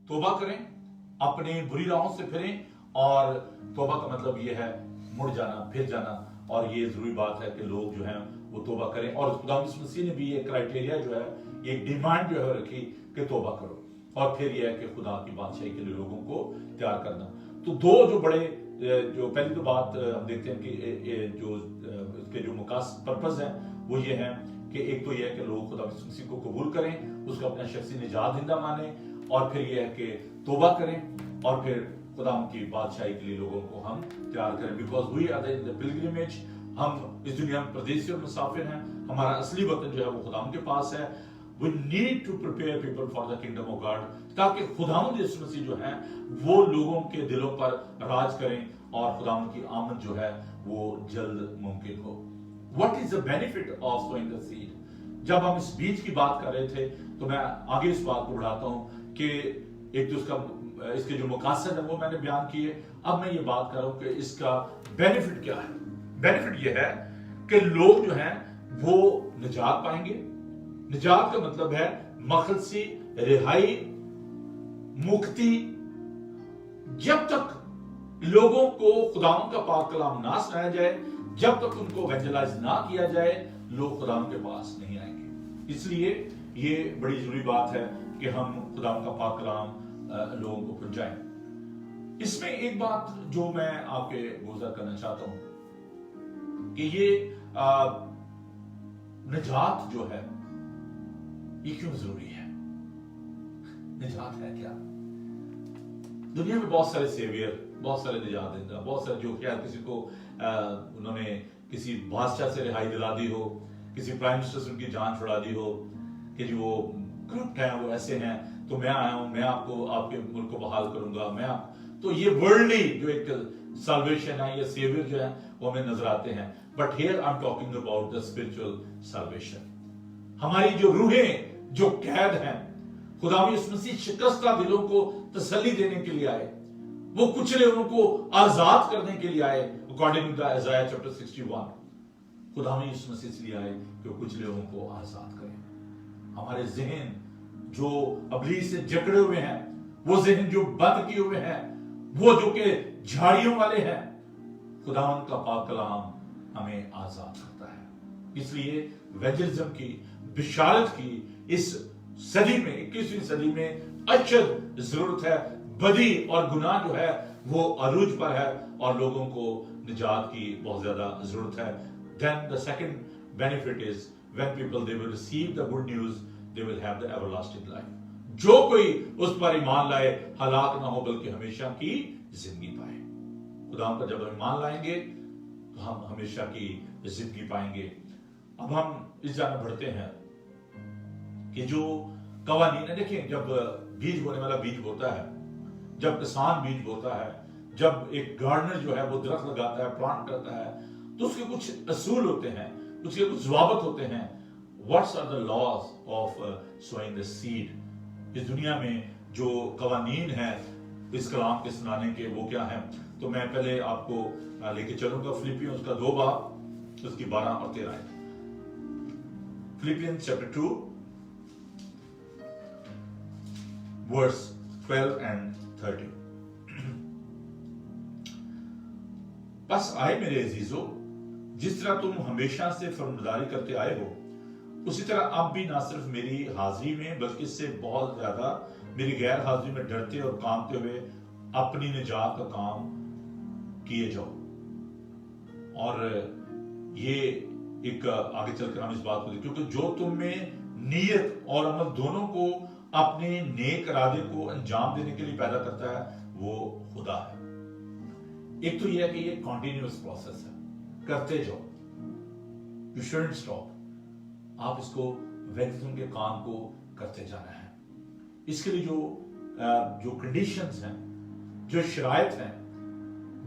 तौबा करें, अपनी बुरी राहों से फिरें, और तौबा का मतलब ये है मुड़ जाना, फिर जाना, और ये जरूरी बात है कि लोग जो हैं वो तौबा करें। और खुदा यीशु मसीह ने भी ये क्राइटेरिया जो है, ये डिमांड जो है रखी कि तौबा करो, और फिर ये है कि खुदा की बादशाही के लिए लोगों को तैयार करना। तो दो जो बड़े, जो पहली तो बात हम देखते हैं कि जो इसके जो मुकास पर्पस है वो ये है कि एक तो ये है कि लोग खुदा यीशु मसीह को कबूल करें, उसको अपना शख्सी निजात देंदा माने, और फिर ये है कि तौबा करें, और फिर खुदा की बादशाही के लिए लोगों को हम तैयार करें। Because we are in the pilgrimage, हम इस दुनिया में परदेसी और मुसाफिर हैं, हमारा असली वतन जो है वो खुदा के पास है। We need to prepare people for the kingdom of God, ताकि खुदावंद यीशु मसीह जो है वो लोगों के दिलों पर राज करें, और खुदावंद की आमद जो है वो जल्द मुमकिन हो। What is the benefit of sowing the seed? जब हम इस बीज की बात कर रहे थे तो मैं आगे इस बात को बढ़ाता हूं कि एक तो इसके जो मकासद है वो मैंने बयान किए। अब मैं ये बात कर रहा हूं कि इसका बेनिफिट क्या है। बेनिफिट ये है कि लोग जो हैं वो निजात पाएंगे। निजात का मतलब है मखलसी, रिहाई, मुक्ति। जब तक लोगों को खुदावंद का पाक कलाम ना सुनाया जाए, जब तक उनको एवेंजलाइज ना किया जाए, लोग खुदावंद के पास नहीं आएंगे। इसलिए ये बड़ी जरूरी बात है कि हम खुदावंद का पाक कलाम लोगों को पहुंचाएं। इसमें एक बात जो मैं आपके गुज़र करना चाहता हूं कि ये निजात जो है ये क्यों जरूरी है। निजात है क्या? दुनिया में बहुत सारे सेवियर, बहुत सारे निजात देता, बहुत सारे जो क्या किसी को उन्होंने किसी बादशाह से रिहाई दिला दी हो, किसी प्राइम मिनिस्टर से उनकी जान छुड़ा दी हो कि जी वो करप्ट हैं, वो ऐसे हैं, तो मैं आया हूं, मैं आपको आपके मुल्क को बहाल करूंगा। तो ये वर्ल्डली जो एक साल्वेशन है, ये सेवियर जो है वो हमें नजर आते हैं। But here I am talking about the spiritual salvation. हमारी जो रूहें जो कैद हैं, खुदा यीशु मसीह शिकस्ता दिलों को तसल्ली देने के लिए आए, वो कुचले उनको आजाद करने के लिए आए। अकॉर्डिंग टू आइज़ाया चैप्टर 61, खुदा यीशु मसीह इसलिए आए कि वो कुचले को आजाद करें। हमारे ज़हन जो अबलीस से जकड़े हुए हैं, वो ज़हन जो बंद किए हुए हैं, वो जो के झाड़ियों वाले हैं, खुदावंद का पाक कलाम हमें आजाद करता है। इसलिए एवेंजलिज्म की, बिशारत की इस सदी में, 21वीं सदी में अशद जरूरत है। बदी और गुनाह जो है वो अरूज पर है, और लोगों को निजात की बहुत ज्यादा जरूरत है। Then the second benefit is when people they will receive the good news, they will have the everlasting life. जो कोई उस पर ईमान लाए हलाक ना हो बल्कि हमेशा की जिंदगी पाए। खुदा पर जब हम ईमान लाएंगे तो हम हमेशा की जिंदगी पाएंगे। अब हम इस जानब बढ़ते हैं कि जो कवानीन है, देखिए जब बीज बोने वाला बीज बोता है, जब किसान बीज बोता है, जब एक गार्डनर जो है वो दरख्त लगाता है, प्लांट करता है, तो उसके कुछ असूल होते हैं, उसके कुछ ज़वाबत होते हैं। What's are the laws of sowing the seed. इस दुनिया में जो कवानीन है इस कलाम के सुनाने के, वो क्या है? तो मैं पहले आपको लेके चलूंगा फिलिपियंस उसका 2 बाब उसकी 12 और 13 है। Philippians chapter 2 verse 12 and 13। बस आए मेरे अजीजों, जिस तरह तुम हमेशा से फर्मबरदारी करते आए हो, उसी तरह अब भी ना सिर्फ मेरी हाजिरी में बल्कि इससे बहुत ज्यादा मेरी गैर हाजिरी में डरते और कांपते हुए अपनी निजात का काम किए जाओ। और ये एक आगे चलकर हम इस बात को देखें, क्योंकि जो तुम में नीयत और अमल दोनों को अपने नेक इरादे को अंजाम देने के लिए पैदा करता है वो खुदा है। एक तो यह है कि ये कॉन्टिन्यूअस प्रोसेस है, करते जाओ, यू शुडंट स्टॉप। आप इसको एवेंजलिज्म के काम को करते जाना है। इसके लिए जो कंडीशंस हैं, जो शराइत हैं,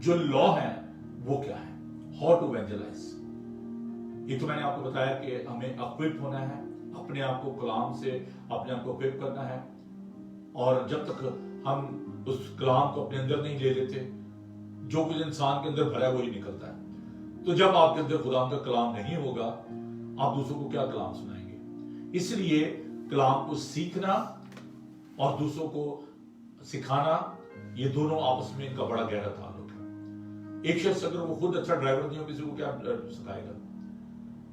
जो लॉ हैं, वो क्या है? How to evangelise. ये तो मैंने आपको बताया कि हमें इक्विप होना है, अपने आप को कलाम से अपने आप को इक्विप करना है। और जब तक हम उस कलाम को अपने अंदर नहीं ले लेते, जो कुछ इंसान के अंदर भरा है वही निकलता है। तो जब आपके अंदर खुदा का कलाम नहीं होगा, आप दूसरों को क्या कलाम सुनाएंगे? इसलिए कलाम को सीखना और दूसरों को सिखाना, ये दोनों आपस में इनका बड़ा गहरा ताल्लुक है। एक शख्स अगर वो खुद अच्छा ड्राइवर नहीं हो, किसी को क्या सिखाएगा?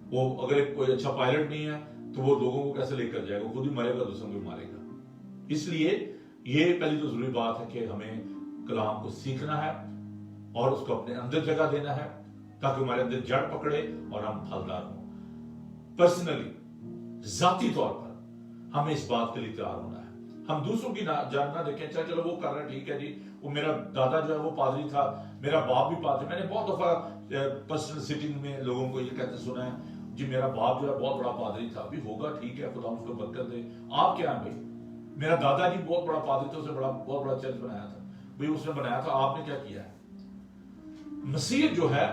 वो अगर कोई अच्छा पायलट नहीं है तो वो लोगों को कैसे लेकर जाएगा? खुद ही मरेगा, दूसरों को मारेगा। इसलिए ये पहली तो जरूरी बात है कि हमें कलाम को सीखना है और उसको अपने अंदर जगह देना है, ताकि हमारे अंदर जड़ पकड़े और हम फलदार हों। पर्सनली, जाती तौर पर हमें इस बात के लिए तैयार होना है। हम दूसरों की जानना देखें, चाहे चलो वो कर रहे हैं, ठीक है जी, वो मेरा दादा जो है वो पादरी था, मेरा बाप भी पादरी। मैंने बहुत दफा पर्सनल सिटिंग में लोगों को ये कहते सुना है, जी मेरा बाप जो है बहुत बड़ा पादरी था। भी होगा, ठीक है, खुदा उसको बरकत दे। आप क्या है भाई? मेरा दादाजी बहुत बड़ा पादरी था, उसने बहुत बड़ा चर्च बनाया था। भाई उसने बनाया था, आपने क्या किया है? मसीह जो है,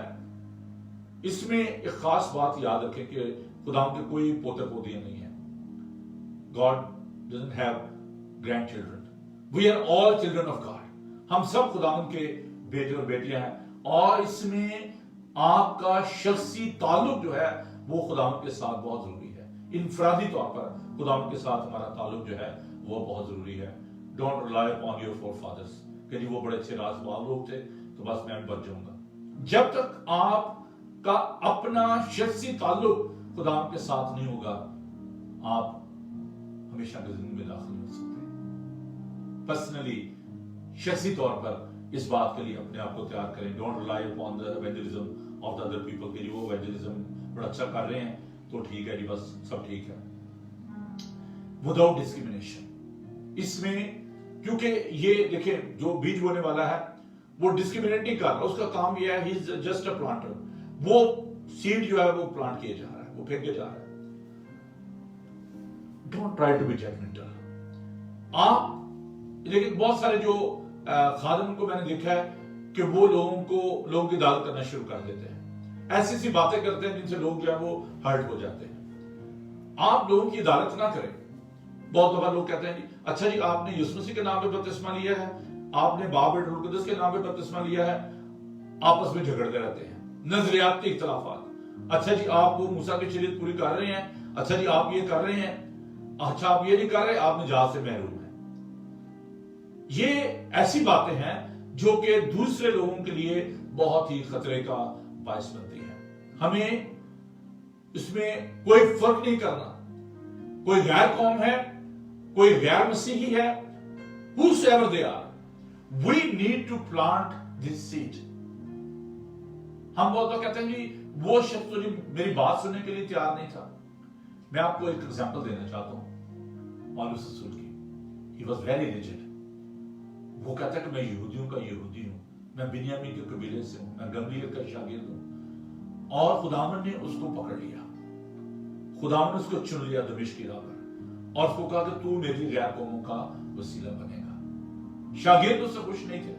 इसमें एक खास बात याद रखें कि खुदा के कोई पोते पोतियां नहीं है। God doesn't have grandchildren, we are all children of God. हम सब खुदा के बेटे और बेटियां हैं, और इसमें आपका शख्सी ताल्लुक जो है वो खुदा के साथ बहुत जरूरी है। इनफरादी तौर पर खुदा के साथ हमारा ताल्लुक जो है वो बहुत जरूरी है। Don't rely upon your forefathers कि जी वो बड़े अच्छे राजपाल लोग थे तो बस मैं बच जाऊंगा। जब तक आपका अपना शख्सी ताल्लुक खुदा के साथ नहीं होगा, आप हमेशा की जिंदगी में दाखिल हो सकते। पर्सनली, शख्सी तौर पर इस बात के लिए अपने आप को तैयार करें। Don't rely upon the evangelism of the other people के लिए वो एवेंजलिज्म बड़ा अच्छा कर रहे हैं तो ठीक है जी, बस सब ठीक है। विदाउट डिस्क्रिमिनेशन, इसमें क्योंकि ये देखिए जो बीज बोने वाला है वो डिस्क्रिमिनेट नहीं कर रहा, उसका काम ये है, he is just a planter. वो सीड जो है वो प्लांट किया जा रहा है, वो फेंके जा रहा है। Don't try to be judgemental. आप देखिए बहुत सारे जो खादिम को मैंने देखा है कि वो लोगों की दाल करना शुरू कर देते हैं, ऐसी सी बातें करते हैं जिनसे लोग जो है वो हर्ट हो जाते हैं। आप लोगों की अदालत ना करें। बहुत दफा लोग कहते हैं जी अच्छा जी आपने यीशु मसीह के नाम पे बपतिस्मा लिया है, आपने बाप बेटे रूह कुदस के नाम पे बपतिस्मा लिया है, आपस में झगड़ते रहते हैं, नजरियाती इख्तलाफात। अच्छा जी आप वो मूसा की शरीयत पूरी कर रहे हैं, अच्छा जी आप ये कर रहे हैं, अच्छा आप ये नहीं कर रहे, आप निजात से महरूम हैं। ये ऐसी बातें हैं जो कि दूसरे लोगों के लिए बहुत ही खतरे का बायस बनती है। हमें इसमें कोई फर्क नहीं करना, कोई गैर कौम है, कोई गैर मसीही है, whosoever they are, we need to plant this seed। हम बहुत लोग कहते हैं जी वो शख्स तो जी मेरी बात सुनने के लिए तैयार नहीं था। मैं आपको एक एग्जांपल देना चाहता हूं पौलुस रसूल की। he was very rigid। वो कहता है कि मैं यहूदियों का यहूदी हूं, मैं बिन्यामीन के कबीले से हूं, मैं गमलीएल का शागिर्द हूं। और खुदावन ने उसको पकड़ लिया, खुदावन ने उसको चुन लिया दमिश्क की राह पर, और उसको कहा कि तू मेरी गैर कौमों का वसीला बनेगा। शागिर्द उससे खुश नहीं थे।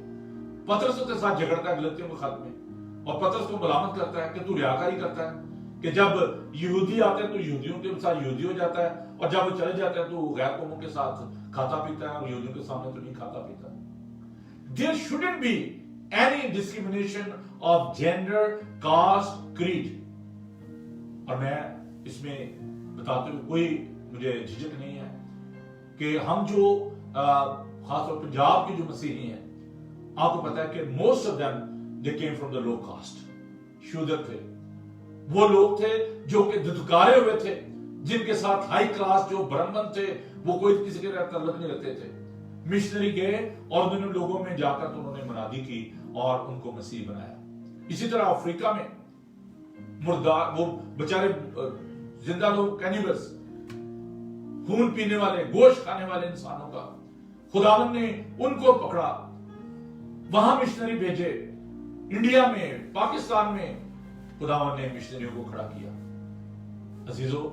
पतरस उसके साथ झगड़ता है गलतियों के खत में, और पतरस को मलामत करता है कि तू रियाकारी करता है, कि जब यहूदी आते हैं तो यहूदियों के साथ यहूदी हो जाता है, और जब वो चले जाते हैं तो गैर कौमों के साथ खाता पीता है, और यहूदियों के सामने तो नहीं खाता पीता। There shouldn't be any discrimination of gender, caste, creed। और मैं इसमें बताते हुए कोई मुझे झिझक नहीं है कि हम जो खासतौर पर पंजाब के जो मसीही हैं, आपको पता है कि most of them they came from the low caste, Shudra थे। वो लोग थे जो कि धुतकारे हुए थे, जिनके साथ हाई क्लास जो ब्राह्मण थे वो कोई किसी के ताल्लुक नहीं रखते थे। मिशनरी गए और उन्होंने लोगों में जाकर तो उन्होंने मुनादी की और उनको मसीह बनाया। इसी तरह अफ्रीका में मुर्दार, वो बेचारे जिंदा लोग, कैनिबल्स, खून पीने वाले, गोश्त खाने वाले इंसानों का, खुदावन ने उनको पकड़ा, वहां मिशनरी भेजे। इंडिया में, पाकिस्तान में खुदावन ने मिशनरियों को खड़ा किया। अजीजों,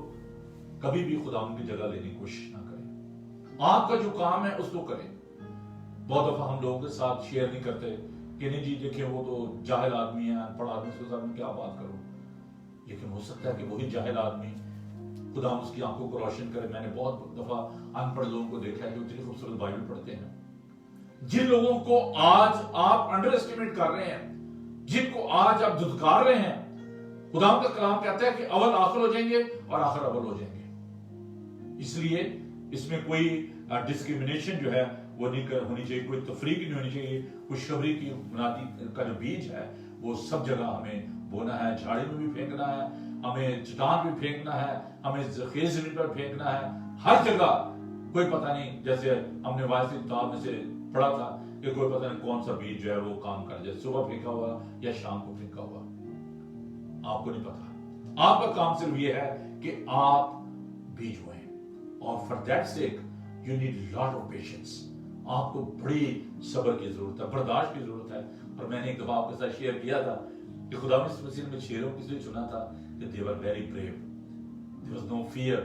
कभी भी खुदावन की जगह लेने की कोशिश ना करें। आपका जो काम है उसको करें। बहुत दफा हम लोगों के साथ शेयर नहीं करते कि नहीं जी देखिए वो तो जाहिल आदमी है, अनपढ़ आदमी, उसके साथ मैं क्या बात करूं। लेकिन हो सकता है कि वही जाहिल आदमी खुदा उसकी आंखों को रोशन करे। मैंने बहुत दफा अनपढ़ लोगों को देखा है जो इतनी खूबसूरत बाइबल पढ़ते हैं। जिन लोगों को आज आप अंडर एस्टिमेट कर रहे हैं, जिनको आज आप धुतकार रहे हैं, खुदा का कलाम कहता है कि अव्वल आखिर हो जाएंगे और आखिर अव्वल हो जाएंगे। इसलिए इसमें कोई डिस्क्रिमिनेशन जो है वो नहीं होनी चाहिए, कोई तफरीक नहीं होनी चाहिए, खुशखबरी की मुनादी का जो बीज है वो सब जगह हमें बोना है, झाड़ी में भी फेंकना है, हमें चट्टान भी फेंकना है, हमें खेत जमीन पर फेंकना है, हर जगह। कोई पता नहीं, जैसे हमने वायस की किताब में से पढ़ा था कि कोई पता नहीं कौन सा बीज जो है वो काम कर जाए, सुबह फेंका हुआ या शाम को फेंका हुआ, आपको नहीं पता। आपका काम सिर्फ ये है कि आप बीज बोएं, और for that sake you need lot of patience. आपको बड़ी सब्र की जरूरत है, बर्दाश्त की जरूरत है। और मैंने एक दफा आपके साथ शेयर किया था कि खुदा ने शेरों की से चुना था कि they were very brave, there was no fear,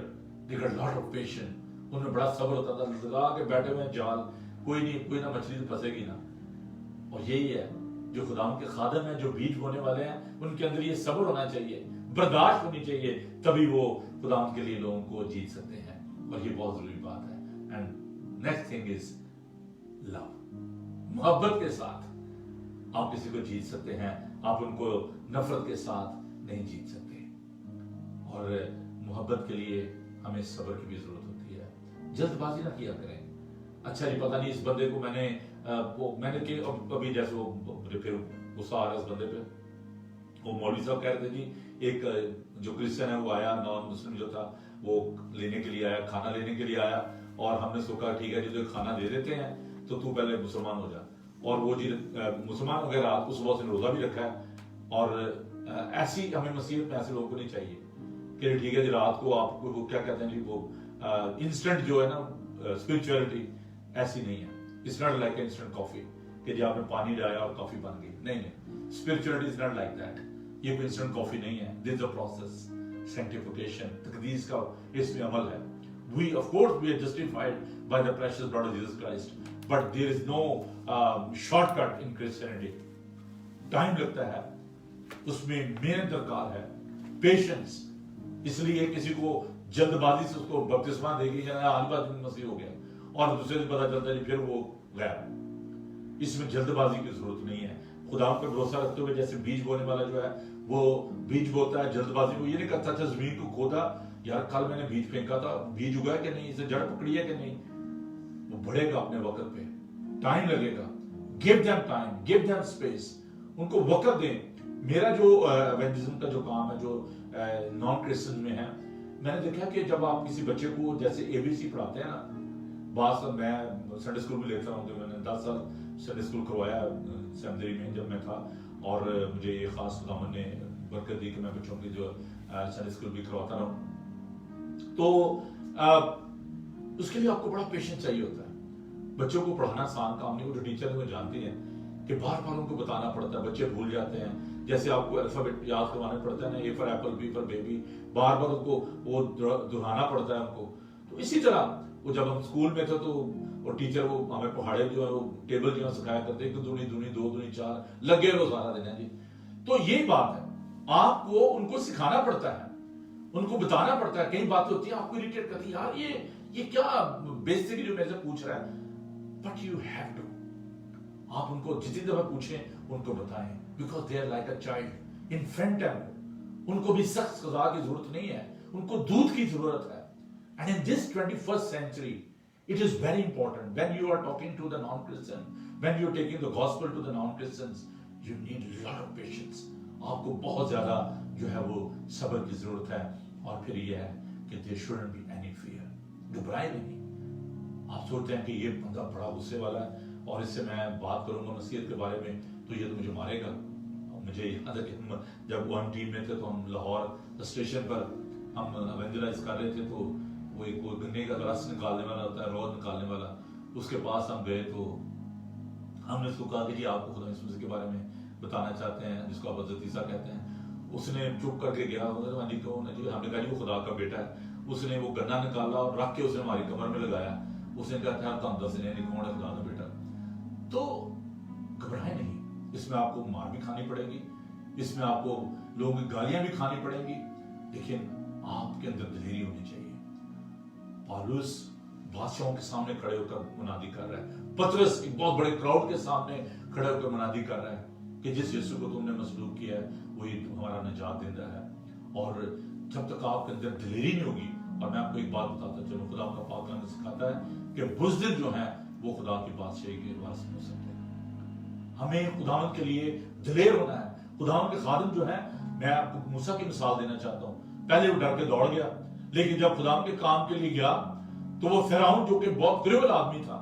they got lot of patience. उनमें बड़ा सब्र होता था, लगा के बैठे हुए जाल, कोई नहीं, कोई ना मछली तो फंसेगी ना। और यही है जो खुदा के खादम है, जो बीज बोने वाले हैं, उनके अंदर ये सब्र होना चाहिए, बर्दाश्त होनी चाहिए, तभी वो खुदा के लिए लोगों को जीत सकते हैं। और ये बहुत जरूरी बात है। And next thing is love, मोहब्बत के साथ आप किसी को जीत सकते हैं, आप उनको नफरत के साथ नहीं जीत सकते। और मोहब्बत के लिए हमें सब्र की भी जरूरत होती है। जल्दबाजी ना किया करें। अच्छा जी, पता नहीं इस बंदे को मैंने कि अभी जैसे वो मुझे फिर गुस्सा आ रहा है इस बंदे पे, वो मौलवी साहब कह रहे थे जी, एक जो क्रिश्चियन है वो आया, नॉन मुस्लिम जो था वो लेने के लिए आया, खाना लेने के लिए आया, और हमने उसको कहा ठीक है जी, तो खाना दे देते हैं तो तू पहले मुसलमान हो जा। और वो जी मुसलमान वगैरह उस वक्त से रोजा भी रखा है। और ऐसी हमें मसीहत में ऐसे लोगों को नहीं चाहिए कि ठीक है जी, रात को आपको वो क्या कहते हैं जी, वो इंस्टेंट जो है ना स्पिरिचुअलिटी ऐसी नहीं है। It's not like instant coffee कि जी आपने पानी डाला और कॉफी बन गई, नहीं। Spirituality is not like that. ये कोई इंस्टेंट कॉफी नहीं है। This is a process, sanctification, तकदीस का इसमें अमल है। We of course we are justified by the precious blood of Jesus Christ, but there is no shortcut in Christianity. Time लगता है, उसमें मेहनत दरकार है, पेशेंस। इसलिए किसी को जल्दबाजी से उसको बपतिस्मा देगी आज बाद मसीह हो गया, और दूसरे दिन पता चलता है फिर वो गया। इसमें जल्दबाजी की जरूरत नहीं है। खुदा पर भरोसा रखते हुए जैसे बीज बोने वाला जो है वो बीज बोता है, जल्दबाजी को ये नहीं करता अच्छा जमीन को खोदा, यार कल मैंने बीज फेंका था, बीज उगा कि नहीं, इसे जड़ पकड़ी है कि नहीं। वो बढ़ेगा अपने वक्त पे, टाइम लगेगा। Give them time, give them space, उनको वक्त दें। मेरा जो एवेंजलिज्म का जो काम है, जो नॉन क्रिश्चियन में है, मैंने देखा कि जब आप किसी बच्चे को जैसे एबीसी पढ़ाते हैं ना, बात मैं संडे स्कूल में लेता हूँ, तो मैंने 10 साल संडे स्कूल करवाया सेमिनरी में जब मैं था, और मुझे ये खास खुदावन ने बरकत दी कि मैं बच्चों की जो संडे स्कूल भी करवाता रहा। तो उसके लिए आपको बड़ा पेशेंस चाहिए होता है। बच्चों को पढ़ाना आसान काम नहीं। वो जो टीचर है वो जानती हैं कि बार बार उनको बताना पड़ता है, बच्चे भूल जाते हैं। जैसे आपको अल्फाबेट याद करवाना पड़ता है ना, A for apple, B for baby, बार बार उनको वो दोहराना पड़ता है हमको। तो इसी तरह वो जब हम स्कूल में थे तो और टीचर वो हमें पहाड़े जो है वो टेबल जो है सिखाया करते, 1 दूनी 2 दूनी 4 लगे रहो सारा दिन है जी। तो यही बात है, आपको उनको सिखाना पड़ता है, उनको बताना पड़ता है। कई बातें होती है आपको इरिटेट करती है, यार ये क्या बेसिक जो मेरे से पूछ रहा है, बट यू हैव टू। आप उनको जितनी दफा पूछें उनको बताएं, because they are like a child, infant है। उनको भी सख्त सजा की जरूरत नहीं है, उनको दूध की जरूरत है। And in this 21st century it is very important when you are talking to the non-Christian, when you are taking the gospel to the non-Christians, you need a lot of patience. आपको बहुत ज्यादा जो है वो सब्र की जरूरत है। और फिर ये है कि there shouldn't be any fear, घबराए नहीं। आप सोचते हैं कि ये बंदा बड़ा गुस्से वाला है और इससे मैं बात करूंगा मसीहत के बारे में तो ये तो मुझे मारेगा। मुझे याद है कि हम जब वन टीम में थे तो हम लाहौर स्टेशन पर हम एवेंजलाइज कर रहे थे, तो वो एक गन्ने का रस निकालने वाला होता है, रोज निकालने वाला, उसके पास हम गए तो हमने उसको कहा कि जी आपको खुदा यीशु मसीह के बारे में बताना चाहते हैं, जिसको आप हज़रत ईसा कहते हैं। उसने चुप करके गया, जी कौन है जी? हमने कहा जी वो खुदा का बेटा है। उसने वो गन्ना निकाला और रख के उसने हमारी कमर में लगाया। उसने कहा था तुम दस नहीं कौन है खुदा का बेटा। तो घबराए नहीं, इसमें आपको मार भी खानी पड़ेगी, इसमें आपको लोगों की गालियां भी खानी पड़ेंगी, लेकिन आपके अंदर दिलेरी होनी चाहिए। पौलुस बादशाहों के सामने खड़े होकर मुनादी कर रहा है, पतरस एक बहुत बड़े क्राउड के सामने खड़े होकर मुनादी कर रहा है कि जिस यीशु को तुमने मसलूब किया है वही हमारा निजात देता है। और जब तक आपके अंदर दिलेरी नहीं होगी, और मैं आपको एक बात बताता चलूं, खुदा का पाक कलाम सिखाता है कि बुज़दिल जो है وہ خدا کی بادشاہی کے وارث نہیں ہو سکتے. ہمیں خداوند کے لیے دلیر ہونا ہے. خداوند کے خادم جو ہیں, میں آپ کو موسیٰ کی مثال دینا چاہتا ہوں. پہلے وہ ڈر کے دوڑ گیا, لیکن جب خداوند کے کام کے لیے گیا تو وہ فرعون جو کہ بہت گریبل آدمی تھا,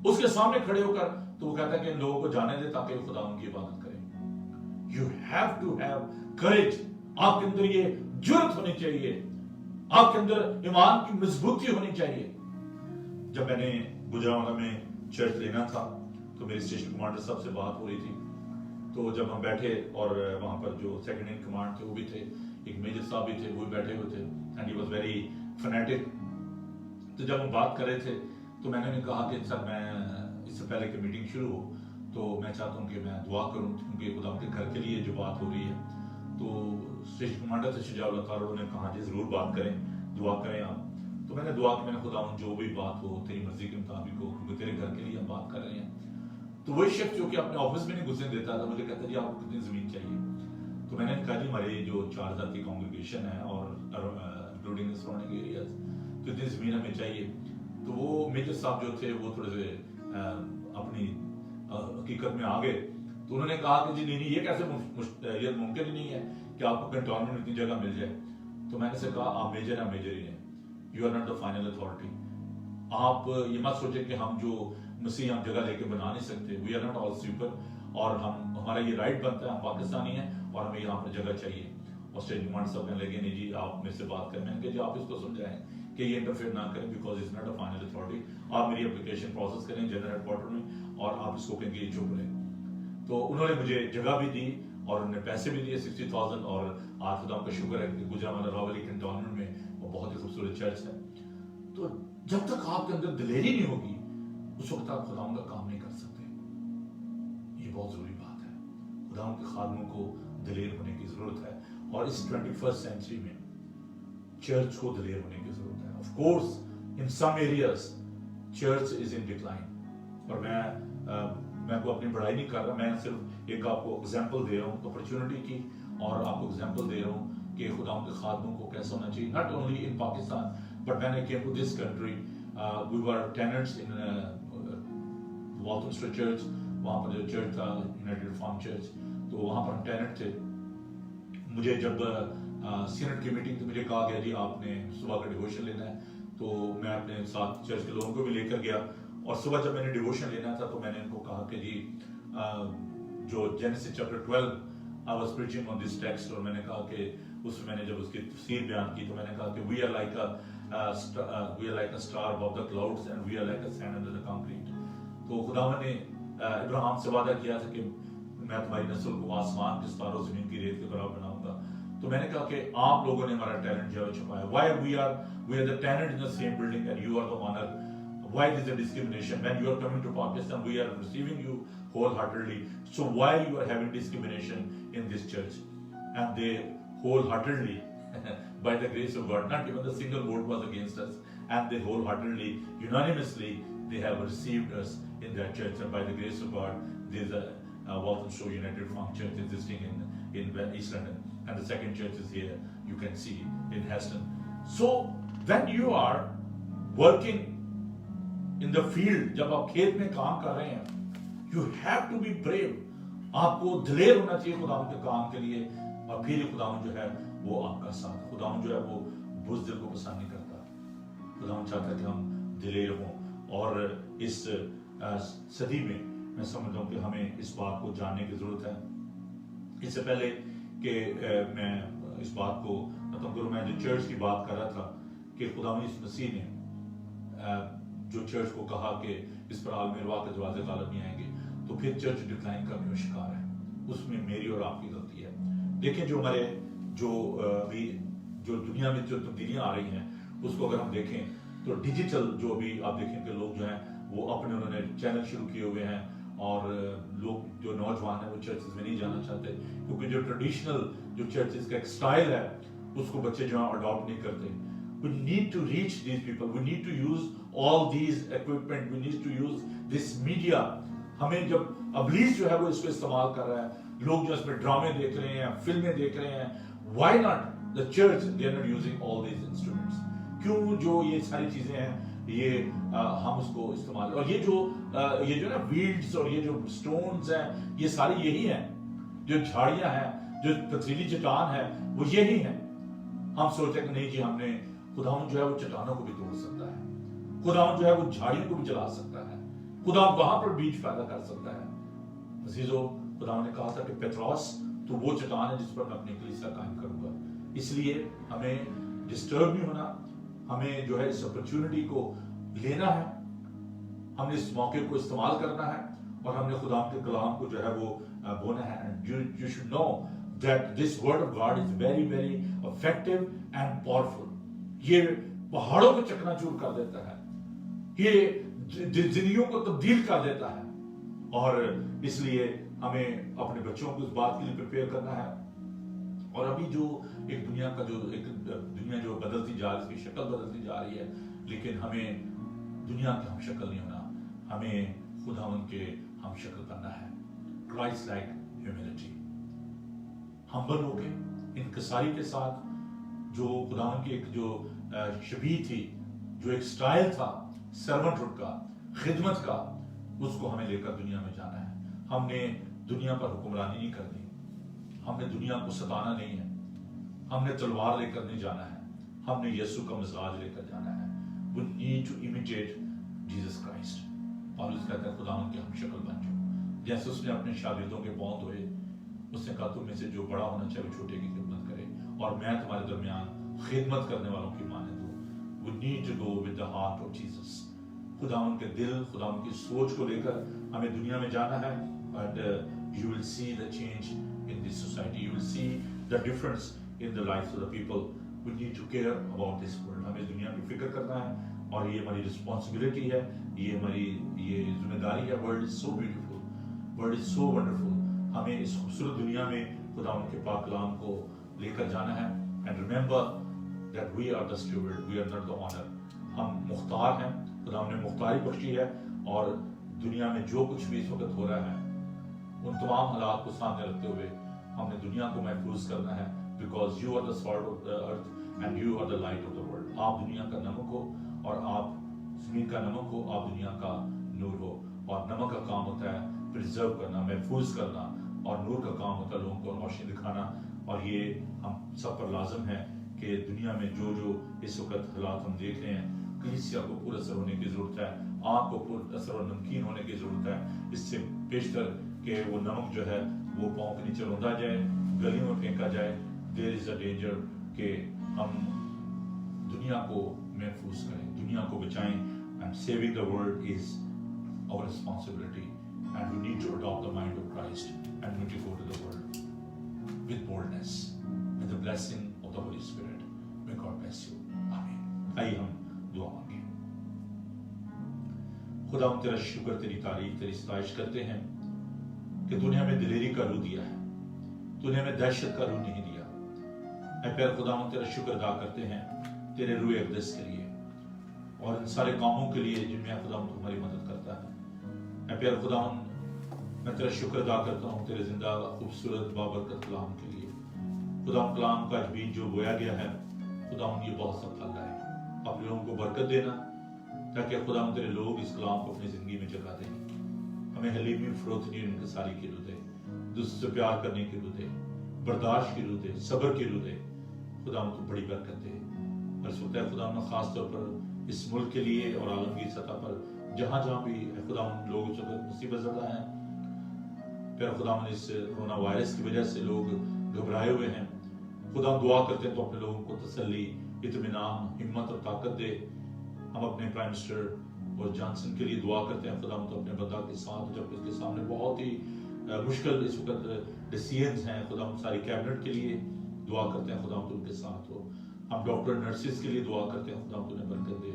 اس کے سامنے کھڑے ہو کر تو وہ کہتا ہے کہ ان لوگوں کو جانے دے تاکہ وہ خداوند کی عبادت کریں. You have to have courage. آپ کے اندر یہ جرأت ہونی چاہیے, آپ کے اندر ایمان کی مضبوطی ہونی چاہیے. جب میں نے گجرانوالہ میں چرچ لینا تھا تو میری اسٹیشن کمانڈر صاحب سے بات ہو رہی تھی. تو جب ہم بیٹھے اور وہاں پر جو سیکنڈ ان کمانڈ تھے وہ بھی تھے, ایک میجر صاحب بھی تھے, وہ بھی بیٹھے ہوئے تھے, and he was very fanatic. تو جب ہم بات کر رہے تھے تو میں نے کہا کہ سر میں اس سے پہلے کہ میٹنگ شروع ہو تو میں چاہتا ہوں کہ میں دعا کروں, کیونکہ خدا کے گھر کے لیے جو بات ہو رہی ہے. تو اسٹیشن کمانڈر سے شجاع اللہ تعالیٰ نے کہا جی ضرور بات کریں, دعا کریں آپ. تو میں نے دعا کی, میں نے خدا جو بھی بات ہو تیری مرضی کے مطابق ہو, کیونکہ تیرے گھر کے لیے ہم بات کر رہے ہیں. تو وہی شخص جو کہ اپنے آفس میں نہیں گھسنے دیتا تھا, مجھے کہتا جی آپ کو کتنی زمین چاہیے. تو میں نے کہا جی ہماری جو 4000 کی کانگریگیشن ہے اور انکلوڈنگ سراؤنڈنگ ایریاز, تو اتنی زمین ہمیں چاہیے. تو وہ میجر صاحب جو تھے وہ تھوڑے سے اپنی حقیقت میں آ گئے. تو انہوں نے کہا کہ جی نہیں یہ کیسے یہ ممکن ہی نہیں ہے کہ آپ کو کنٹونمنٹ میں اتنی جگہ مل جائے. تو میں نے سے کہا آپ میجر ہیں, میجر ہی ہیں, you are not the final authority. آپ یہ مت سوچیں کہ ہم جو مسیح ہم جگہ لے کے بنا نہیں سکتے, we are not all super, اور ہمارا یہ رائٹ بنتا ہے, ہم پاکستانی ہیں اور ہمیں یہاں پر جگہ چاہیے. اور اسٹیٹ کمانڈر صاحب کہنے لگے نہیں جی آپ میرے سے بات کریں. میں نے کہا جی آپ اس کو سمجھائیں کہ یہ انٹرفیئر نہ کریں, because it's not a final authority. آپ میری اپلیکیشن پروسیس کریں جنرل ہیڈ کوارٹر میں اور آپ اس کو کہیں گے چپ رہیں. تو انہوں نے مجھے جگہ بھی دی اور انہوں نے پیسے بھی دیے 60,000. اور آج خدا کا شکر ہے کہ گجرانوالہ راولی کنٹونمنٹ میں وہ بہت ہی خوبصورت چرچ ہے. تو جب تک آپ کے اندر دلیری نہیں ہوگی اس وقت آپ خدا کا کام نہیں کر سکتے. یہ بہت ضروری بات ہے. خدا کے خادموں کو دلیر ہونے کی ضرورت ہے, اور اس 21st سینچری میں چرچ کو دلیر ہونے کی ضرورت ہے. Of course in some areas church is in decline, اور میں کو اپنی بڑائی نہیں کر رہا, میں صرف ایک آپ کو ایگزامپل دے رہا ہوں اپرچونٹی کی, اور آپ کو ایگزامپل دے رہا ہوں کہ خدا کے خادموں کو کیسا ہونا چاہیے. Not only in Pakistan but when I came to this country we were tenants in Walthamstow Church. وہاں پر جو چرچ تھا یونائٹڈ ریفارم چرچ, تو وہاں پر ہم ٹیننٹ تھے. مجھے جب سینٹ کی میٹنگ تو مجھے کہا گیا جی آپ نے صبح کا ڈیووشن لینا ہے. تو میں اپنے ساتھ چرچ کے لوگوں کو بھی لے کر گیا, اور صبح جب میں نے ڈیووشن لینا تھا تو میں نے ان کو کہا کہ جی جو Genesis chapter 12 I was preaching on this text, اور میں نے کہا کہ اس میں نے جب اس کی تفسیر بیان کی تو میں نے کہا کہ we are like a star above the clouds and we are like a sand under the concrete. تو خداوند نے ابراہیم سے وعدہ کیا تھا کہ میں تمہاری نسل کو آسمان کے ستاروں زمین کی ریت کے برابر بناؤں گا. تو میں نے کہا کہ آپ لوگوں نے ہمارا ٹیلنٹ جو ہے چھپایا. Why we are the tenant in the same building and you are the owner. Why is there discrimination? When you are coming to Pakistan, we are receiving you wholeheartedly. So why you are having discrimination in this church? And they wholeheartedly, by the grace of God, not even a single vote was against us, and they wholeheartedly, unanimously, they have received us in that church. And by the grace of God, there is a Walthamstow United Reformed Church existing in East London, and the second church is here, you can see, in Heston. So when you are working in the field, جب آپ کھیت میں کام کر رہے ہیں, you have to be brave. آپ کو دلیر ہونا چاہیے خداوند کے کام کے لیے, اور پھر خداوند جو ہے وہ آپ کا ساتھ. خداوند جو ہے وہ بزدل کو پسند نہیں کرتا. خداوند چاہتا ہے کہ ہم دلیر ہوں, اور اس صدی میں سمجھتا ہوں کہ ہمیں اس بات کو جاننے کی ضرورت ہے. اس سے پہلے کہ میں اس بات کو ختم کروں, میں جو چرچ کی بات کر رہا تھا کہ خداوند یسوع مسیح نے جو چرچ کو کہا کہ اس پر عالم ارواح کے دروازے غالب نہیں آئیں گے, تو پھر چرچ ڈکلائن کا بھی شکار ہے. اس میں میری اور آپ کی غلطی ہے. دیکھیں جو ہمارے جو دنیا میں جو تبدیلیاں آ رہی ہیں اس کو اگر ہم دیکھیں تو ڈیجیٹل جو بھی آپ دیکھیں کہ لوگ جو ہیں وہ اپنے انہوں نے چینل شروع کیے ہوئے ہیں, اور لوگ جو نوجوان ہیں وہ چرچز میں نہیں جانا چاہتے, کیونکہ جو ٹریڈیشنل جو چرچز کا ایک سٹائل ہے اس کو بچے جو ہیں اڈاپٹ نہیں کرتے. We need to reach these people. We need to use all these equipment. We need to use this media. ہمیں جب ابلیس جو ہے وہ اس کو استعمال کر رہا ہے, لوگ جو اس پہ ڈرامے دیکھ رہے ہیں, فلمیں دیکھ رہے ہیں, why not the church? They are not using all these instruments. کیوں جو یہ ساری چیزیں ہیں یہ ہم اس کو استعمال, اور یہ جو نا ویڈز اور یہ جو سٹونز ہیں یہ ساری یہی ہیں, جو جھاڑیاں ہیں, جو پتھریلی چٹان ہے وہ یہی ہیں. ہم سوچتے ہیں کہ نہیں جی ہم نے, خداوند جو ہے وہ چٹانوں کو بھی توڑ سکتا ہے, خداوند جو ہے وہ جھاڑیوں کو بھی جلا سکتا ہے, خداوند وہاں پر بیج پیدا کر سکتا ہے. عزیزو, خداوند نے کہا تھا کہ پتروس تو وہ چٹان ہے جس پر میں اپنی کلیسا قائم کروں گا. اس لیے ہمیں ڈسٹرب نہیں ہونا, ہمیں جو ہے اس اپرچونٹی کو لینا ہے, ہم نے اس موقع کو استعمال کرنا ہے, اور ہم نے خدا کے کلام کو جو ہے وہ بونا ہے. You should know that this word of God is very very effective and powerful. یہ پہاڑوں کو چکنا چور کر دیتا ہے, یہ زندگیوں کو تبدیل کر دیتا ہے, اور اس لیے ہمیں اپنے بچوں کو اس بات کے لیے پریپیئر کرنا ہے. اور ابھی جو ایک دنیا کا جو ایک دنیا جو بدلتی جا رہی ہے, اس کی شکل بدلتی جا رہی ہے, لیکن ہمیں دنیا کے ہم شکل نہیں ہونا, ہمیں خداوند کے ہم شکل کرنا ہے. Christ like humility, ہمبل ہو کے, انکساری کے ساتھ, جو خداوند کی ایک جو شبیہ تھی, جو ایک سٹائل تھا سرونٹ ہوڈ کا, خدمت کا, اس کو ہمیں لے کر دنیا میں جانا ہے. ہم نے دنیا پر حکمرانی نہیں کرنی, ہم نے دنیا کو ستانا نہیں ہے, ہم نے تلوار لے کر نہیں جانا ہے, ہم نے یسوع کا مزاج لے کر جانا ہے. We need to imitate Jesus Christ. پالوس کہتا ہے خداوند کی ہم شکل بن جاؤ. جیسے اس نے اپنے شاگردوں کے پاؤں دھوئے, اس نے کہا تم میں سے جو بڑا ہونا چاہے وہ چھوٹے کی خدمت کرے, اور میں تمہارے درمیان خدمت کرنے والوں کی مانند ہوں. We need to go with the heart of Jesus. خداوند کے دل, خداوند کی سوچ کو لے کر ہمیں دنیا میں جانا ہے, and you will see the change in this society. You will see the difference in the lives of the people. We need to care about this world. ہمیں دنیا کی فکر کرنا ہے, اور یہ ہماری رسپانسبلٹی ہے, یہ ہماری یہ ذمہ داری ہے. World is so beautiful, world is so wonderful. ہمیں اس خوبصورت دنیا میں خداوند کے پاک کلام کو لے کر جانا ہے. And remember that we are the steward, we are not the owner. ہم مختار ہیں, خداوند نے مختاری بخشی ہے, اور دنیا میں جو کچھ بھی اس وقت ہو رہا ہے ان تمام حالات کو سامنے رکھتے ہوئے ہم نے دنیا کو محفوظ کرنا ہے. Because you are the salt of the earth and you are the light of the world. آپ دنیا کا نمک ہو, اور آپ زمین کا نمک ہو, آپ دنیا کا نور ہو. اور نمک کا کام ہوتا ہے پرزرو کرنا, محفوظ کرنا, اور نور کا کام ہوتا ہے لوگوں کو روشنی دکھانا. اور یہ ہم سب پر لازم ہے کہ دنیا میں جو اس وقت حالات ہم دیکھ رہے ہیں, کلیسیا کو پر اثر ہونے کی ضرورت ہے, آپ کو پر اثر اور نمکین ہونے کی ضرورت ہے. اس سے بیشتر کہ وہ نمک جو ہے وہ پاؤں کے نیچے روندا جائے, گلیوں میں پھینکا جائے. There is a danger کہ ہم دنیا کو محفوظ کریں, دنیا کو بچائیں. And saving the world is our responsibility, and we need to adopt the mind of Christ, and we need to go to the world with boldness, with the blessing of the Holy Spirit. May God bless you. Amen. آئیے ہم دعا مانگیں. خدا ہم تیرا شکر, تیری تعریف, تیری ستائش کرتے ہیں کہ تو نے ہمیں دلیری کا روح دیا ہے, تو نے ہمیں دہشت کا روح نہیں دیا. اے پیارے خدا ہم تیرا شکر ادا کرتے ہیں تیرے روح اقدس کے لیے, اور ان سارے کاموں کے لیے جن میں خدا تمہاری مدد کرتا ہے. اے پیارے خدا میں تیرا شکر ادا کرتا ہوں تیرے زندہ خوبصورت بابرکت کلام کے لیے. خدا کلام کا بیج جو بویا گیا ہے, خدا یہ بہت سا پھل لائے. اپنے لوگوں کو برکت دینا تاکہ خدا تیرے لوگ اس کلام کو اپنی زندگی میں جگہ دیں. ہمیں حلیمی فروتنی اور انکساری کی روح دے, دوسرے سے پیار کرنے کی روح دے, برداشت کی روح دے, صبر کی روح دے. خدا تو بڑی برکت دے. اور اس وقت خدا خاص طور پر اس ملک کے لیے اور عالمگیر سطح پر جہاں بھی خدا لوگ اس وقت مصیبت زدہ ہیں, پھر خدا اس کورونا وائرس کی وجہ سے لوگ گھبرائے ہوئے ہیں. خدا دعا کرتے ہیں تو اپنے لوگوں کو تسلی, اطمینان, ہمت اور طاقت دے. ہم اپنے پرائم منسٹر اور جانسن کے لیے دعا کرتے ہیں خدا تو اپنے بندہ کے ساتھ, جب اس کے سامنے بہت ہی مشکل اس وقت ڈیسیژنز ہیں, خدا ساری کیبنٹ کے لیے دعا کرتے ہیں خدا تو ان کے ساتھ ہو. ہم ڈاکٹر نرسز کے لیے دعا کرتے ہیں خدا تو انہیں برکت دے.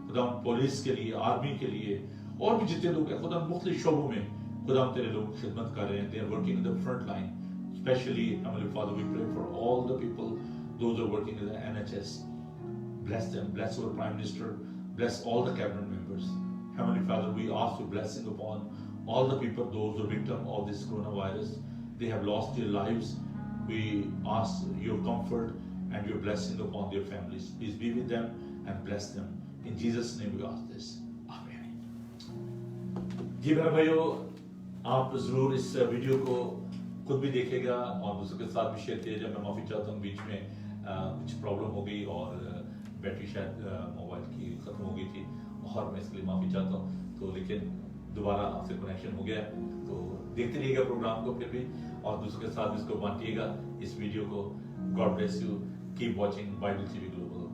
خدا پولیس کے لیے, آرمی کے لیے, اور بھی جتنے لوگ ہیں خدا مختلف شعبوں میں خدا تیرے لوگ خدمت کر رہے ہیں. They are working in the front line. Especially, Heavenly Father, we pray for all the people, those who are working in the NHS. Bless them, bless our Prime Minister, bless all the cabinet members. Heavenly Father, we ask your blessing upon all the people, those who are victims of this coronavirus. They have lost their lives. We ask your comfort and your blessing upon their families. Please be with them and bless them. In Jesus' name we ask this. Amen. जी मेरे भाइयों, आप ज़रूर इस video को खुद भी देखेगा और दूसरों के साथ भी शेयर कीजिएगा। मैं माफ़ी चाहता हूँ, बीच में कुछ प्रॉब्लम हो गई और बैटरी शायद मोबाइल की ख़त्म हो गई थी और मैं इसके लिए माफ़ी चाहता हूँ। तो लेकिन दोबारा आपसे कनेक्शन हो गया, तो देखते रहिएगा प्रोग्राम को फिर भी और दूसरों के साथ भी इसको बांटिएगा इस वीडियो को। God bless you, keep watching Bible TV global.